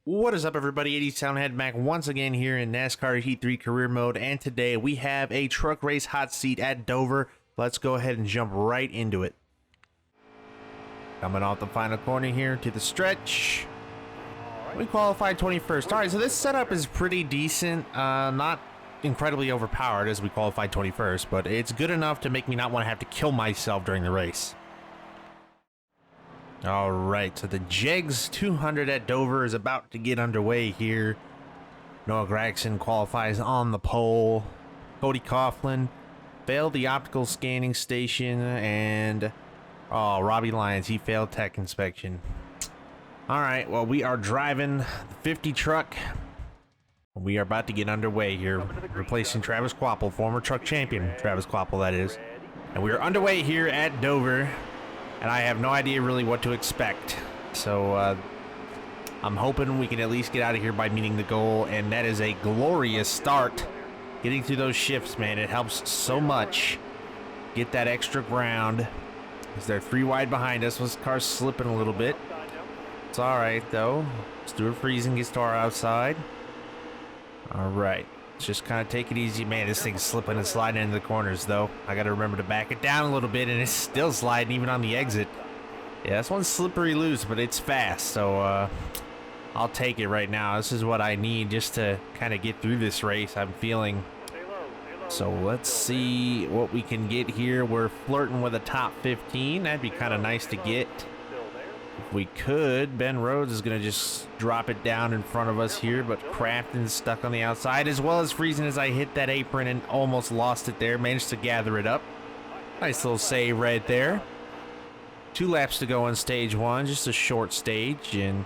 What is up, everybody? 80 Soundhead back once again here in NASCAR Heat 3 career mode, and today we have a truck race hot seat at Dover. Let's go ahead and jump right into it. Coming off the final corner here to the stretch. We qualified 21st. All right, so this setup is pretty decent. Not incredibly overpowered as we qualified 21st, but it's good enough to make me not want to have to kill myself during the race. All right, so the JEGS 200 at Dover is about to get underway here. Noah Gragson qualifies on the pole. Cody Coughlin failed the optical scanning station, and Robbie Lyons, he failed tech inspection. All right, well, we are driving the 50 truck. We are about to get underway here, replacing Travis Quapple, former truck champion, Travis Quapple, that is. And we are underway here at Dover. And I have no idea really what to expect. So I'm hoping we can at least get out of here by meeting the goal. And that is a glorious start. Getting through those shifts, man, it helps so much. Get that extra ground. Is there 3 wide behind us? This car's slipping a little bit. It's all right, though. Stuart Friesen gets to our outside. All right. Let's just kind of take it easy. Man, this thing's slipping and sliding into the corners, though. I got to remember to back it down a little bit, and it's still sliding even on the exit. Yeah, this one's slippery loose, but it's fast, so I'll take it right now. This is what I need just to kind of get through this race, I'm feeling. So let's see what we can get here. We're flirting with a top 15. That'd be kind of nice to get. If we could, Ben Rhodes is going to just drop it down in front of us here, but Crafton's stuck on the outside, as well as Friesen as I hit that apron and almost lost it there. Managed to gather it up. Nice little save right there. 2 laps to go on stage 1, just a short stage, and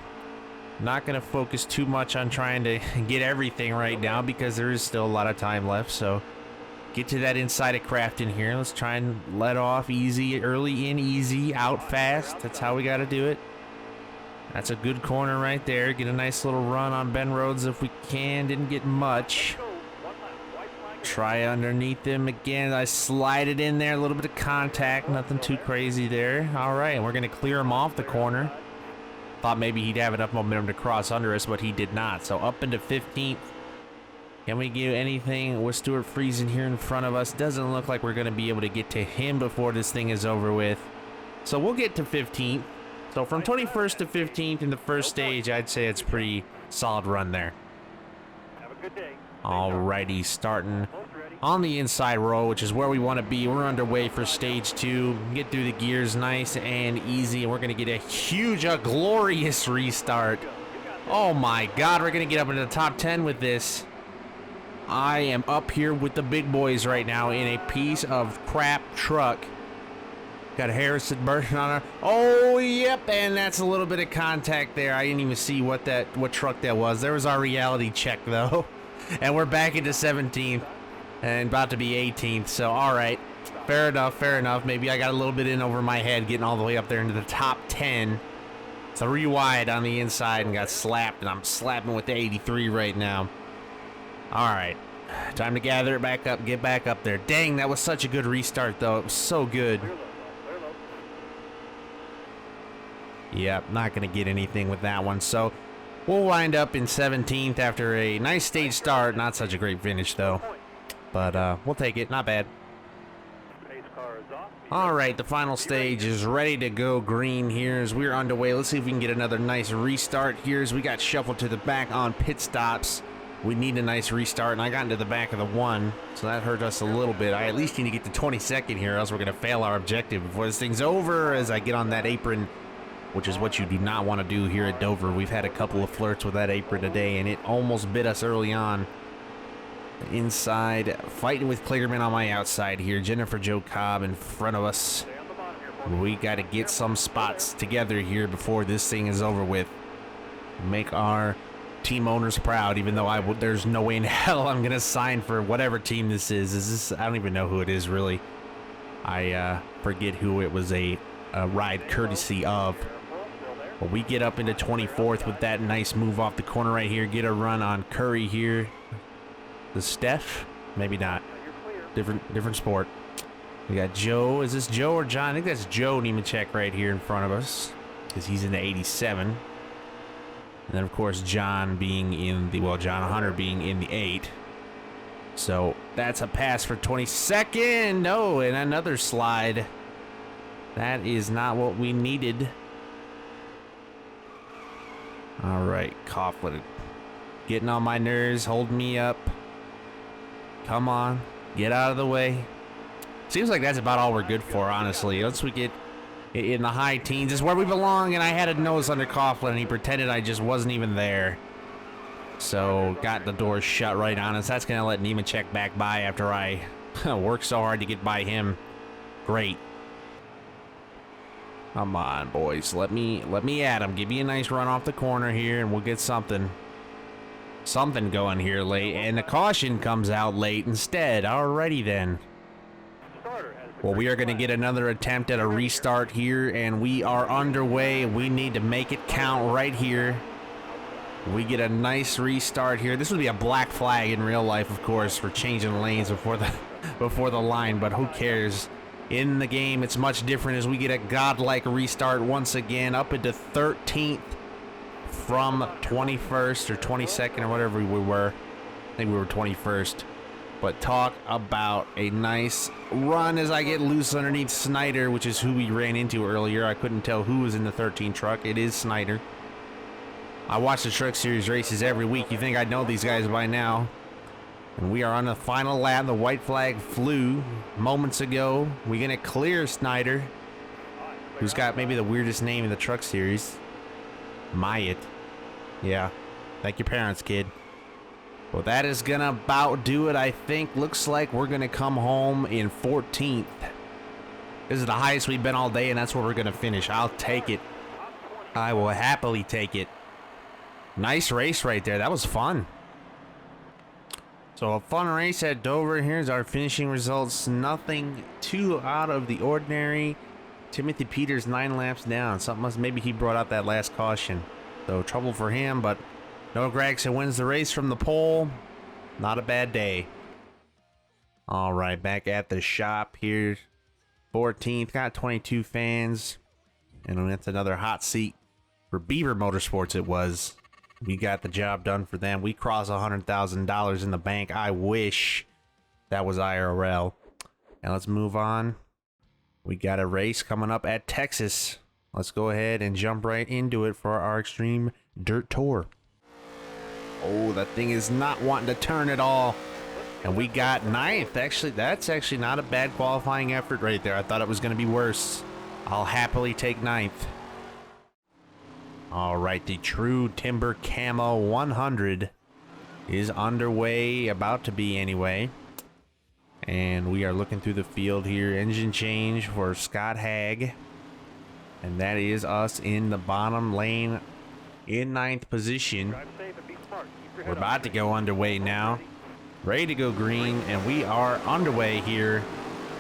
not going to focus too much on trying to get everything right now because there is still a lot of time left, so get to that inside of Crafton here. Let's try and let off easy, early in easy, out fast. That's how we got to do it. That's a good corner right there. Get a nice little run on Ben Rhodes if we can. Didn't get much. Try underneath him again. I slide it in there. A little bit of contact. Nothing too crazy there. All right, and we're going to clear him off the corner. Thought maybe he'd have enough momentum to cross under us, but he did not. So up into 15th. Can we get anything with Stuart Friesen here in front of us? Doesn't look like we're going to be able to get to him before this thing is over with. So we'll get to 15th. So from 21st to 15th in the first stage, I'd say it's a pretty solid run there. Have a good day. Alrighty, starting on the inside row, which is where we want to be. We're underway for stage 2. Get through the gears nice and easy, and we're going to get a huge, glorious restart. Oh my God, we're going to get up into the top 10 with this. I am up here with the big boys right now in a piece of crap truck. Got Harrison Burton on her. Oh, yep, and that's a little bit of contact there. I didn't even see what truck that was. There was our reality check, though. And we're back into 17th and about to be 18th. So, all right, fair enough, fair enough. Maybe I got a little bit in over my head getting all the way up there into the top 10. 3 wide on the inside and got slapped, and I'm slapping with the 83 right now. All right, time to gather it back up, get back up there. Dang, that was such a good restart, though. It was so good. Yep, not going to get anything with that one. So we'll wind up in 17th after a nice stage start. Not such a great finish, though. But we'll take it. Not bad. All right, the final stage is ready to go green here as we're underway. Let's see if we can get another nice restart here as we got shuffled to the back on pit stops. We need a nice restart, and I got into the back of the 1, so that hurt us a little bit. I at least need to get to 22nd here, or else we're going to fail our objective before this thing's over as I get on that apron, which is what you do not want to do here at Dover. We've had a couple of flirts with that apron today, and it almost bit us early on. Inside, fighting with Kligerman on my outside here. Jennifer Jo Cobb in front of us. We got to get some spots together here before this thing is over with. Make our team owners proud, even though there's no way in hell I'm gonna sign for whatever team this is. I don't even know who it is, really. I forget who it was a ride courtesy of. But we get up into 24th with that nice move off the corner right here. Get a run on Curry here. The Steph? Maybe not. Different sport. We got Joe. Is this Joe or John? I think that's Joe Nemechek right here in front of us, because he's in the 87. And then, of course, John being in the, well, John Hunter being in the 8. So that's a pass for 22nd. No, and another slide. That is not what we needed. All right, Coughlin. Getting on my nerves, holding me up. Come on, get out of the way. Seems like that's about all we're good for, honestly. Once we get in the high teens is where we belong, and I had a nose under Coughlin, and he pretended I just wasn't even there. So, got the door shut right on us. That's going to let Nemechek back by after I worked so hard to get by him. Great. Come on, boys. Let me at him. Give me a nice run off the corner here, and we'll get something going here late. And the caution comes out late instead. Alrighty then. Well, we are going to get another attempt at a restart here, and we are underway. We need to make it count right here. We get a nice restart here. This would be a black flag in real life, of course, for changing lanes before the line, but who cares? In the game, it's much different as we get a godlike restart once again, up into 13th from 21st or 22nd or whatever we were. I think we were 21st. But talk about a nice run as I get loose underneath Snyder, which is who we ran into earlier. I couldn't tell who was in the 13 truck. It is Snyder. I watch the Truck Series races every week. You think I'd know these guys by now. And we are on the final lap. The white flag flew moments ago. We're going to clear Snyder, who's got maybe the weirdest name in the Truck Series. Myatt. Yeah. Thank your parents, kid. Well, that is going to about do it, I think. Looks like we're going to come home in 14th. This is the highest we've been all day, and that's where we're going to finish. I'll take it. I will happily take it. Nice race right there. That was fun. So a fun race at Dover. Here's our finishing results. Nothing too out of the ordinary. Timothy Peters 9 laps down. Something must, maybe he brought out that last caution. So trouble for him, but Noah Gragson wins the race from the pole. Not a bad day. All right, back at the shop here. 14th, got 22 fans. And that's another hot seat for Beaver Motorsports it was. We got the job done for them. We crossed $100,000 in the bank. I wish that was IRL. And let's move on. We got a race coming up at Texas. Let's go ahead and jump right into it for our Extreme Dirt Tour. Oh, that thing is not wanting to turn at all. And we got 9th. Actually, that's actually not a bad qualifying effort right there. I thought it was going to be worse. I'll happily take 9th. All right, the True Timber Camo 100 is underway, about to be anyway. And we are looking through the field here. Engine change for Scott Hagg. And that is us in the bottom lane in 9th position. We're about to go underway now. Ready to go green, and we are underway here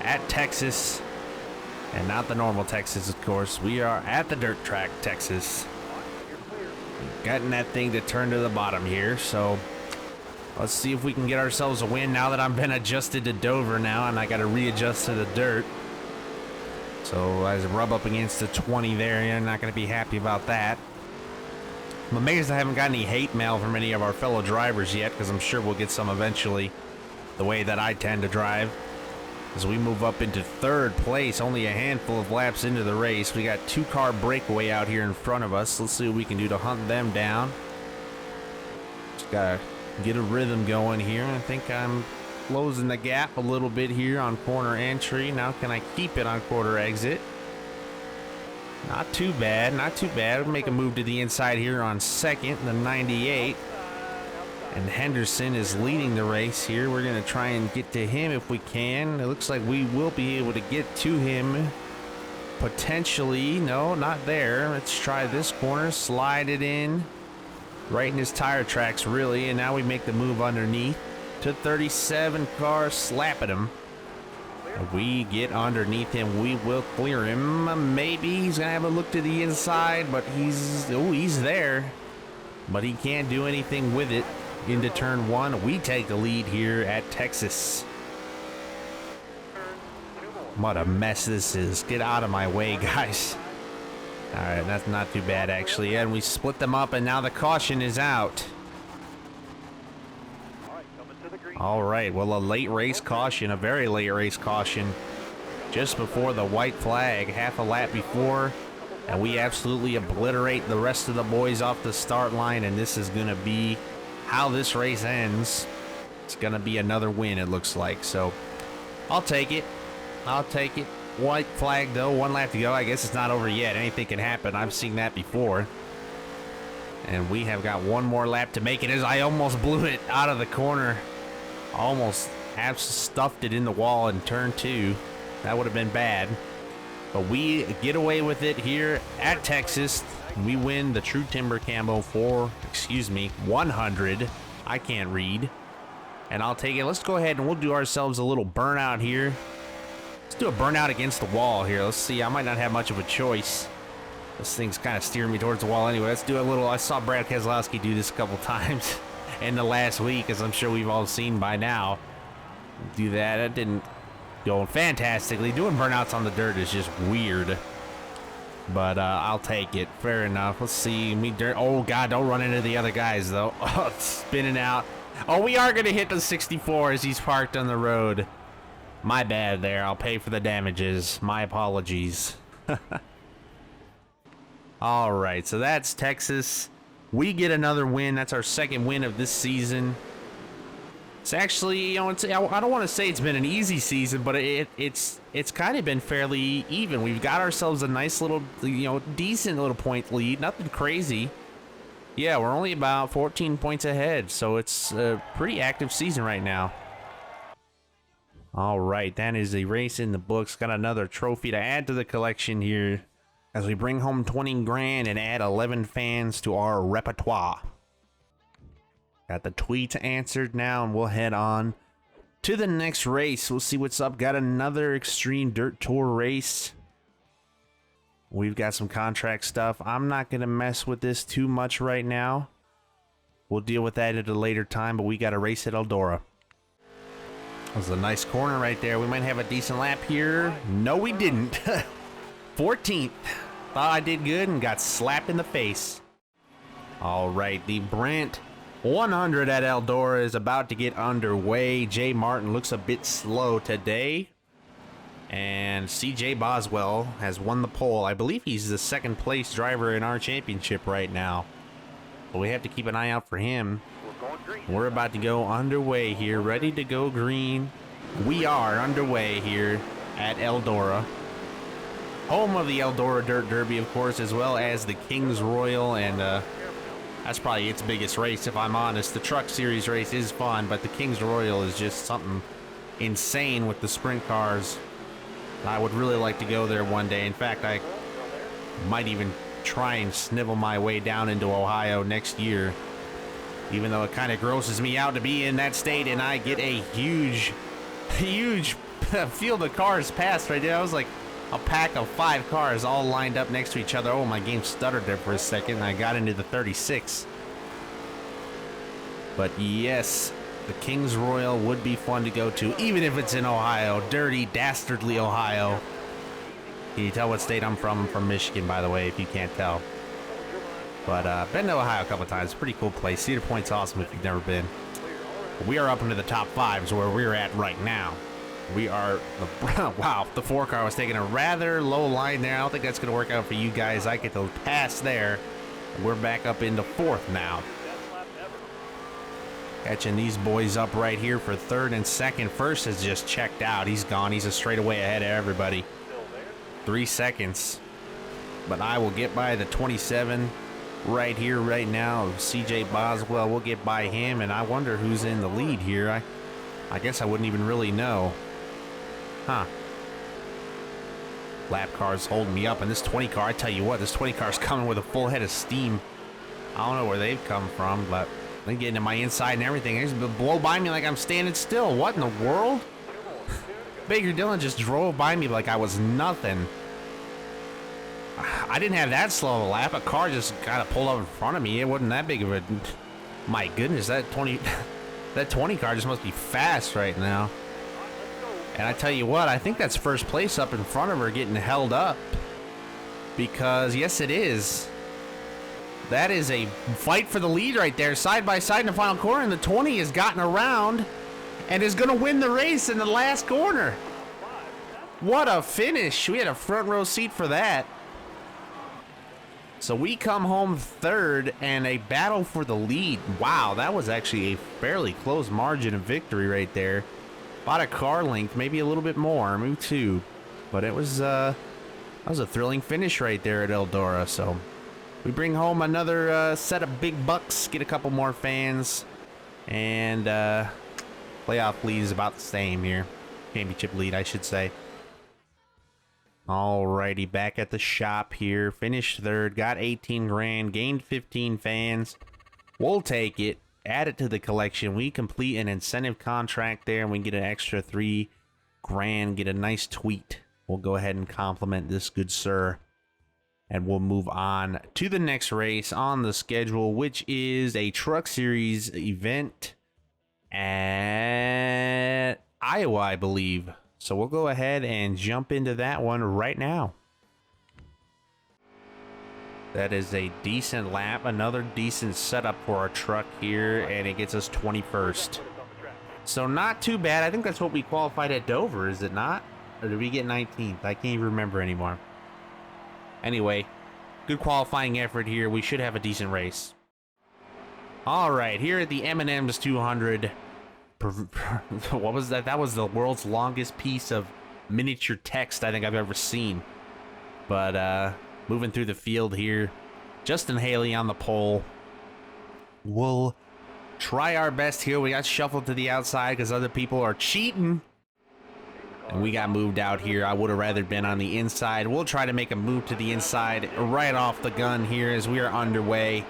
at Texas. And not the normal Texas, of course. We are at the dirt track, Texas. Getting that thing to turn to the bottom here, so let's see if we can get ourselves a win now that I've been adjusted to Dover now, and I got to readjust to the dirt. So as I rub up against the 20 there, you're not going to be happy about that. I'm amazed I haven't got any hate mail from any of our fellow drivers yet, because I'm sure we'll get some eventually, the way that I tend to drive. As we move up into 3rd place, only a handful of laps into the race. We got 2-car breakaway out here in front of us. Let's see what we can do to hunt them down. Just gotta get a rhythm going here. I think I'm closing the gap a little bit here on corner entry. Now can I keep it on quarter exit? Not too bad, not too bad. We'll make a move to the inside here on 2nd, the 98. And Henderson is leading the race here. We're going to try and get to him if we can. It looks like we will be able to get to him. Potentially. No, not there. Let's try this corner. Slide it in. Right in his tire tracks, really. And now we make the move underneath to 37 cars, slapping him. If we get underneath him, we will clear him. Maybe he's going to have a look to the inside, but he's there. But he can't do anything with it. Into turn 1, we take the lead here at Texas. What a mess this is. Get out of my way, guys. All right, that's not too bad, actually. And we split them up, and now the caution is out. All right, coming to the green. All right, well, a late race caution, a very late race caution, just before the white flag, half a lap before, and we absolutely obliterate the rest of the boys off the start line, and this is going to be how this race ends. It's going to be another win, it looks like, so I'll take it. I'll take it. White flag, though, 1 lap to go. I guess it's not over yet. Anything can happen. I've seen that before. And we have got 1 more lap to make it, as I almost blew it out of the corner. Almost have stuffed it in the wall in turn 2. That would have been bad. But we get away with it here at Texas. We win the True Timber Camo for, 100. I can't read. And I'll take it. Let's go ahead and we'll do ourselves a little burnout here. Let's do a burnout against the wall here. Let's see. I might not have much of a choice. This thing's kind of steering me towards the wall anyway. Let's do a little. I saw Brad Keselowski do this a couple times in the last week, as I'm sure we've all seen by now. Do that. That didn't go fantastically. Doing burnouts on the dirt is just weird. But I'll take it. Fair enough. Let's see. Me dirt. Oh, God. Don't run into the other guys, though. Oh, it's spinning out. Oh, we are going to hit the 64 as he's parked on the road. My bad there. I'll pay for the damages. My apologies. All right, so that's Texas. We get another win. That's our 2nd win of this season. It's actually, you know, I don't want to say it's been an easy season, but it's kind of been fairly even. We've got ourselves a nice little, decent little point lead. Nothing crazy. Yeah, we're only about 14 points ahead, so it's a pretty active season right now. All right, that is a race in the books. Got another trophy to add to the collection here as we bring home 20 grand and add 11 fans to our repertoire. Got the tweet answered now, and we'll head on to the next race. We'll see what's up. Got another Extreme Dirt Tour race. We've got some contract stuff. I'm not going to mess with this too much right now. We'll deal with that at a later time, but we got a race at Eldora. That was a nice corner right there. We might have a decent lap here. No, we didn't. 14th. Thought I did good and got slapped in the face. All right, the Brent 100 at Eldora is about to get underway. Jay Martin looks a bit slow today. And CJ Boswell has won the pole. I believe he's the 2nd place driver in our championship right now. But we have to keep an eye out for him. We're about to go underway here, ready to go green. We are underway here at Eldora. Home of the Eldora Dirt Derby, of course, as well as the Kings Royal, and that's probably its biggest race, if I'm honest. The Truck Series race is fun, but the Kings Royal is just something insane with the sprint cars. I would really like to go there one day. In fact, I might even try and snivel my way down into Ohio next year, even though it kind of grosses me out to be in that state and I get a huge field of cars passed right there. I was like a pack of 5 cars all lined up next to each other. Oh, my game stuttered there for a second and I got into the 36. But yes, the Kings Royal would be fun to go to, even if it's in Ohio. Dirty, dastardly Ohio. Can you tell what state I'm from? I'm from Michigan, by the way, if you can't tell. But been to Ohio a couple times. Pretty cool place. Cedar Point's awesome if you've never been. But we are up into the top 5 is where we're at right now. We are, wow, the 4 car was taking a rather low line there. I don't think that's going to work out for you guys. I get to pass there. We're back up into 4th now. Catching these boys up right here for 3rd and 2nd. First has just checked out. He's gone. He's a straightaway ahead of everybody. 3 seconds. But I will get by the 27 right here, right now. CJ Boswell will get by him, and I wonder who's in the lead here. I guess I wouldn't even really know. Huh. Lap car's holding me up, and this 20 car, I tell you what, this 20 car's coming with a full head of steam. I don't know where they've come from, but they're getting to my inside and everything. They just blow by me like I'm standing still. What in the world? Baker Dillon just drove by me like I was nothing. I didn't have that slow of a lap. A car just kind of pulled up in front of me. It wasn't that big of a... My goodness, that 20 car just must be fast right now. And I tell you what, I think that's first place up in front of her getting held up. because yes, it is. That is a fight for the lead right there, side by side in the final corner, and the 20 has gotten around and is going to win the race in the last corner. What a finish. We had a front row seat for that. So we come home third and a battle for the lead. Wow, that was actually a fairly close margin of victory right there. About a car length, maybe a little bit more, maybe two. But it was that was a thrilling finish right there at Eldora. So we bring home another set of big bucks, get a couple more fans, and playoff lead is about the same here. Championship lead, I should say. Alrighty, back at the shop here. Finished third, got 18 grand, gained 15 fans. We'll take it, add it to the collection. We complete an incentive contract there, and we get an extra 3 grand, get a nice tweet. We'll go ahead and compliment this good sir. And we'll move on to the next race on the schedule, which is a Truck Series event at Iowa, I believe. So we'll go ahead and jump into that one right now. That is a decent lap, another decent setup for our truck here, and it gets us 21st. So not too bad. I think that's what we qualified at Dover, is it not? Or did we get 19th? I can't even remember anymore. Anyway, good qualifying effort here. We should have a decent race. All right, here at the M&M's 200. What was that? That was the world's longest piece of miniature text I think I've ever seen. But moving through the field here, Justin Haley on the pole. We'll try our best here. We got shuffled to the outside because other people are cheating. And we got moved out here. I would have rather been on the inside. We'll try to make a move to the inside right off the gun here as we are underway.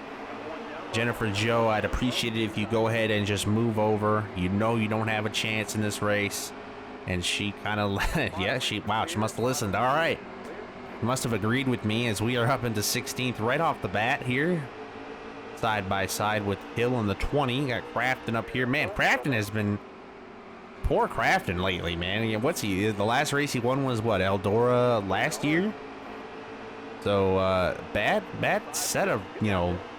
Jennifer Joe, I'd appreciate it if you go ahead and just move over. You know you don't have a chance in this race. And she kind of, yeah, wow, she must have listened. All right. Must have agreed with me as we are up into 16th right off the bat here. Side by side with Hill in the 20. Got Crafton up here. Man, Crafton has been... Poor Crafton lately, man. What's he? The last race he won was what? Eldora last year. So bad set of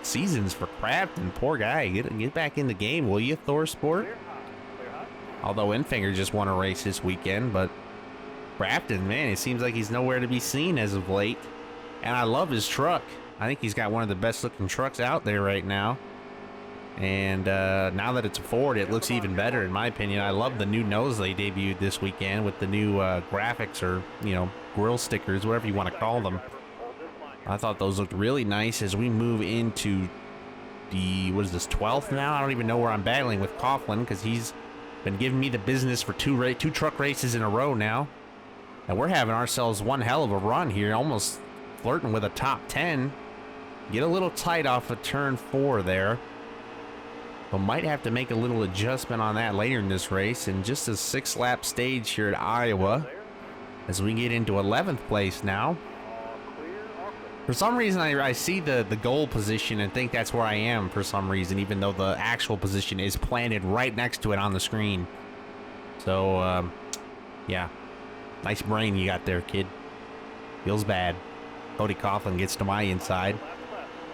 seasons for Crafton. Poor guy. Get back in the game, will you, Thor Sport? Although Infinger just won a race this weekend, but Crafton, man, it seems like he's nowhere to be seen as of late. And I love his truck. I think he's got one of the best looking trucks out there right now. And now that it's a Ford, it looks even better in my opinion. I love the new nose they debuted this weekend with the new graphics or, grill stickers, whatever you want to call them. I thought those looked really nice as we move into the, what is this, 12th now? I don't even know where I'm battling with Coughlin because he's been giving me the business for two truck races in a row now. And we're having ourselves one hell of a run here, almost flirting with a top 10. Get a little tight off of turn 4 there. But might have to make a little adjustment on that later in this race. And just a 6-lap stage here at Iowa as we get into 11th place now. For some reason, I see the goal position and think that's where I am for some reason, even though the actual position is planted right next to it on the screen. So, yeah. Nice brain you got there, kid. Feels bad. Cody Coughlin gets to my inside.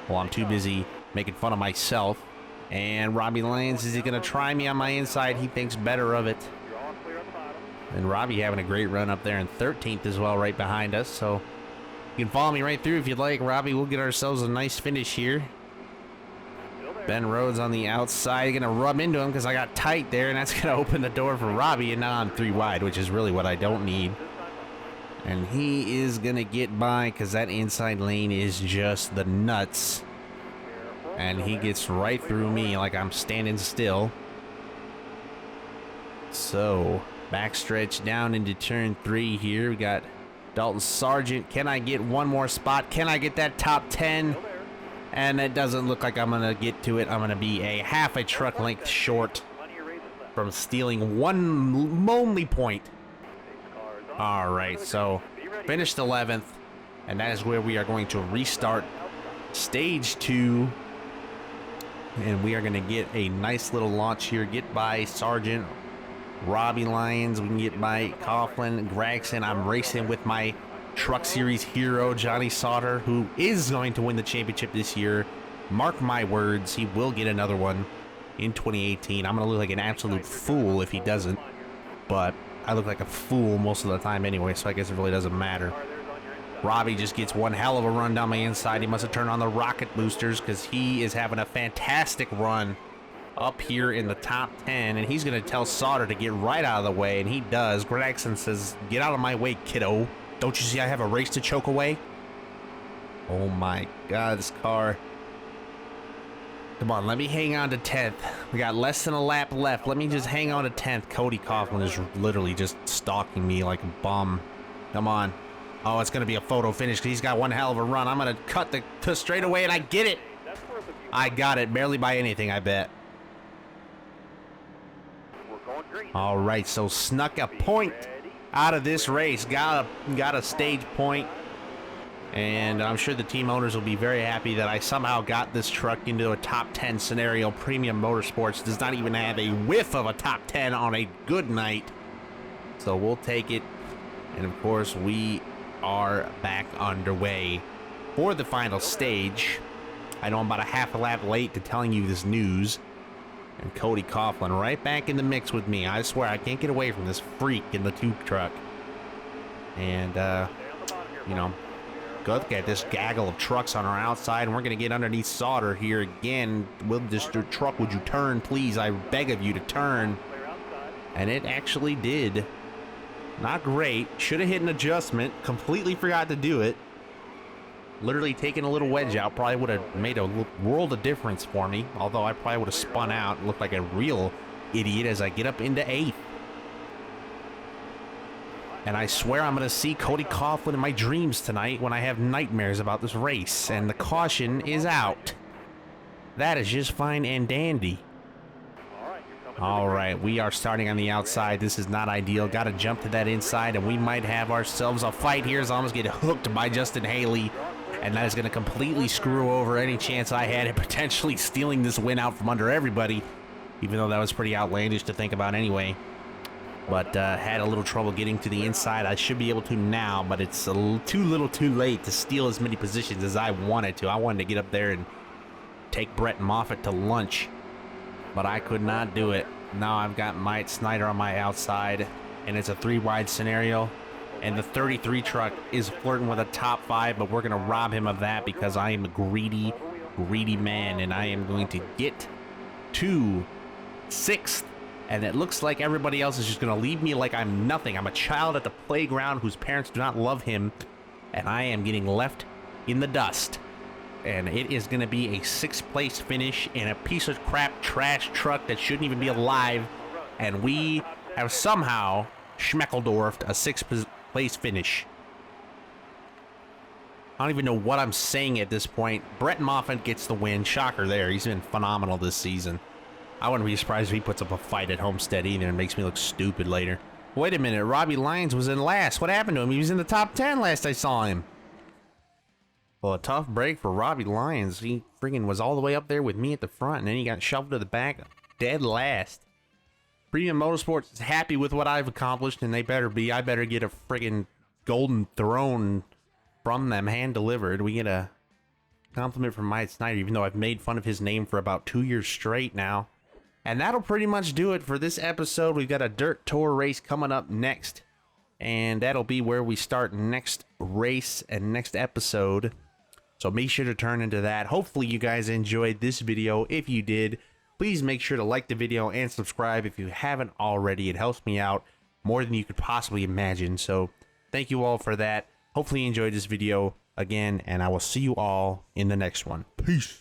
Well, I'm too busy making fun of myself. And Robbie Lyons, is he going to try me on my inside? He thinks better of it. And Robbie having a great run up there in 13th as well, right behind us. So you can follow me right through if you'd like, Robbie. We'll get ourselves a nice finish here. Ben Rhodes on the outside. Going to rub into him because I got tight there, and that's going to open the door for Robbie. And now I'm 3 wide, which is really what I don't need. And he is going to get by because that inside lane is just the nuts. And he gets right through me like I'm standing still. So, backstretch down into turn 3 here. We got Dalton Sargent. Can I get one more spot? Can I get that top 10? And it doesn't look like I'm going to get to it. I'm going to be a half a truck length short from stealing one only point. All right, so finished 11th. And that is where we are going to restart stage 2. And we are going to get a nice little launch here. Get by Sargent, Robbie Lyons. We can get by Coughlin, Gregson. I'm racing with my Truck Series hero Johnny Sauter, who is going to win the championship this year. Mark my words, he will get another one in 2018. I'm going to look like an absolute fool if he doesn't, but I look like a fool most of the time anyway, so I guess it really doesn't matter. Robbie just gets one hell of a run down my inside. He must have turned on the rocket boosters because he is having a fantastic run up here in the top 10, and he's going to tell Sauter to get right out of the way, and he does. Gregson says, "Get out of my way, kiddo. Don't you see I have a race to choke away?" Oh my God, this car. Come on, let me hang on to 10th. We got less than a lap left. Let me just hang on to 10th. Cody Coughlin is literally just stalking me like a bum. Come on. Oh, it's going to be a photo finish because he's got one hell of a run. I'm going to cut the straightaway, and I get it. I got it, barely by anything, I bet. All right, so snuck a point out of this race. Got a stage point. And I'm sure the team owners will be very happy that I somehow got this truck into a top 10 scenario. Premium Motorsports does not even have a whiff of a top 10 on a good night. So we'll take it. And of course, we are back underway for the final stage. I know I'm about a half a lap late to telling you this news. And Cody Coughlin right back in the mix with me. I swear I can't get away from this freak in the tube truck. And, you know, go look at this gaggle of trucks on our outside, and we're going to get underneath Sauter here again. Will this truck, would you turn, please? I beg of you to turn. And it actually did. Not great. Should have hit an adjustment. Completely forgot to do it. Literally taking a little wedge out probably would have made a world of difference for me. Although I probably would have spun out and looked like a real idiot as I get up into 8th. And I swear I'm going to see Cody Coughlin in my dreams tonight when I have nightmares about this race. And the caution is out. That is just fine and dandy. All right, we are starting on the outside. This is not ideal. Got to jump to that inside, and we might have ourselves a fight here as I almost get hooked by Justin Haley. And that is going to completely screw over any chance I had at potentially stealing this win out from under everybody. Even though that was pretty outlandish to think about anyway. But had a little trouble getting to the inside. I should be able to now, but it's too little too late to steal as many positions as I wanted to. I wanted to get up there and take Brett Moffitt to lunch, but I could not do it. Now I've got Mike Snyder on my outside, and it's a 3-wide scenario, and the 33 truck is flirting with a top 5, but we're going to rob him of that because I am a greedy, greedy man, and I am going to get to 6th. And it looks like everybody else is just going to leave me like I'm nothing. I'm a child at the playground whose parents do not love him. And I am getting left in the dust. And it is going to be a 6th place finish in a piece of crap trash truck that shouldn't even be alive. And we have somehow schmeckeldorfed a 6th place finish. I don't even know what I'm saying at this point. Brett Moffitt gets the win. Shocker there. He's been phenomenal this season. I wouldn't be surprised if he puts up a fight at Homestead either and makes me look stupid later. Wait a minute, Robbie Lyons was in last. What happened to him? He was in the top 10 last I saw him. Well, a tough break for Robbie Lyons. He friggin' was all the way up there with me at the front, and then he got shoved to the back dead last. Premium Motorsports is happy with what I've accomplished, and they better be. I better get a friggin' golden throne from them, hand-delivered. We get a compliment from Mike Snyder, even though I've made fun of his name for about 2 years straight now. And that'll pretty much do it for this episode. We've got a dirt tour race coming up next. And that'll be where we start next race and next episode. So make sure to turn into that. Hopefully you guys enjoyed this video. If you did, please make sure to like the video and subscribe if you haven't already. It helps me out more than you could possibly imagine. So thank you all for that. Hopefully you enjoyed this video again. And I will see you all in the next one. Peace.